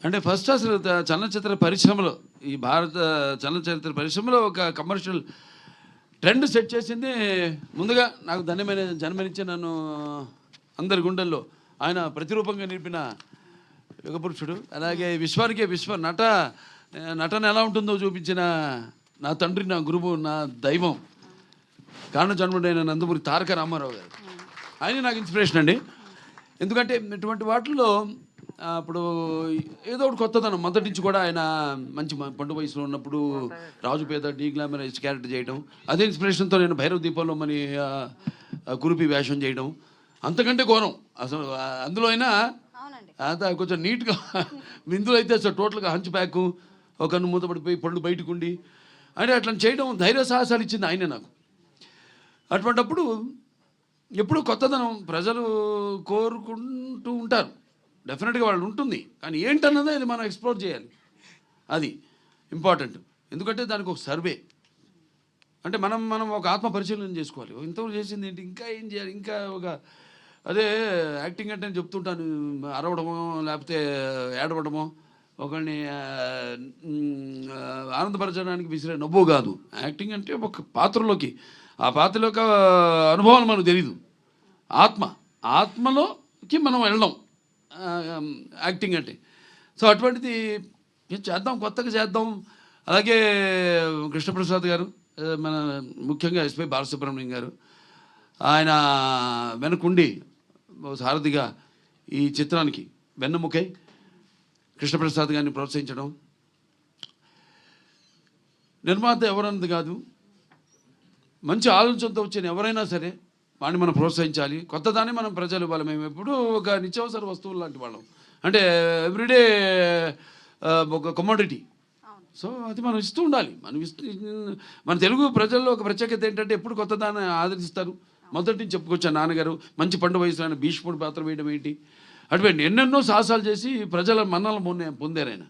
అంటే ఫస్ట్ అసలు చలనచిత్ర పరిశ్రమలో ఈ భారత చలనచిత్ర పరిశ్రమలో ఒక కమర్షియల్ ట్రెండ్ సెట్ చేసింది ముందుగా నాకు జన్మనిచ్చే నన్ను అందరి గుండెల్లో ఆయన ప్రతిరూపంగా నిలిపిన యుగపురుషుడు. అలాగే విశ్వానికే నటన ఎలా ఉంటుందో చూపించిన నా తండ్రి, నా గురువు, నా దైవం, కారణ జన్ముడైన నందమూరి తారక రామారావు గారు. ఆయన నాకు ఇన్స్పిరేషన్ అండి. ఎందుకంటే ఇటువంటి వాటిల్లో అప్పుడు ఏదో ఒకటి కొత్తదనం మొదటి నుంచి కూడా ఆయన మంచి పండు వయసులో ఉన్నప్పుడు రాజు పేద డీ గ్లామరైజ్ క్యారెక్టర్ చేయడం, అదే ఇన్స్పిరేషన్తో నేను భైరవ దీపంలో మరి కురుపి వేషం చేయడం అంతకంటే ఘోరం అసలు. అందులో అయినా అంత కొంచెం నీట్గా, ఇందులో అయితే అసలు టోటల్గా హంచ్ బ్యాక్, ఒక కన్ను మూతపడిపోయి పళ్ళు బయటకు ఉండి అంటే అట్లా చేయడం ధైర్య సాహసాలు ఇచ్చింది ఆయనే నాకు. అటువంటప్పుడు ఎప్పుడు కొత్తదనం ప్రజలు కోరుకుంటూ ఉంటారు, డెఫినెట్గా వాళ్ళు ఉంటుంది. కానీ ఏంటన్నదే అది మనం ఎక్స్ప్లోర్ చేయాలి, అది ఇంపార్టెంట్. ఎందుకంటే దానికి ఒక సర్వే అంటే మనం ఒక ఆత్మ పరిశీలన చేసుకోవాలి. ఇంతవరకు చేసింది ఏంటి, ఇంకా ఏం చేయాలి, ఇంకా ఒక అదే యాక్టింగ్ అంటే నేను చెప్తుంటాను, అరవడమో లేకపోతే ఏడవడమో ఒకరిని ఆనందపరచడానికి విసిరే నవ్వు కాదు. యాక్టింగ్ అంటే ఒక పాత్రలోకి, ఆ పాత్రలో యొక్క అనుభవాలు మనకు తెలీదు. ఆత్మలోకి మనం వెళ్ళడం యాక్టింగ్ అంటే. సో అటువంటిది చేద్దాం, కొత్తగా చేద్దాం. అలాగే కృష్ణప్రసాద్ గారు, మన ముఖ్యంగా ఎస్పి బాలసుబ్రహ్మణ్యం గారు, ఆయన వెనకుండి సారథిగా ఈ చిత్రానికి వెన్నెముకై కృష్ణప్రసాద్ గారిని ప్రోత్సహించడం. నిర్మాత ఎవరన్నది కాదు, మంచి ఆలోచనతో వచ్చిన ఎవరైనా సరే వాడిని మనం ప్రోత్సహించాలి. కొత్తదాన్ని మనం ప్రజలు ఇవ్వాలి. మేము ఎప్పుడూ ఒక నిత్యావసర వస్తువులు లాంటి వాళ్ళం, అంటే ఎవ్రీడే ఒక కమోడిటీ. సో అది మనం ఇస్తూ ఉండాలి. మన తెలుగు ప్రజల్లో ఒక ప్రత్యేకత ఏంటంటే ఎప్పుడు కొత్తదాన్ని ఆదరిస్తారు. మొదటి నుంచి చెప్పుకొచ్చాను, నాన్నగారు మంచి పండు వయసులో ఆయన భీష్ముడి పాత్ర వేయడం ఏంటి, అటువంటి ఎన్నెన్నో సాహసాలు చేసి ప్రజల మన్నలు పొందారు ఆయన.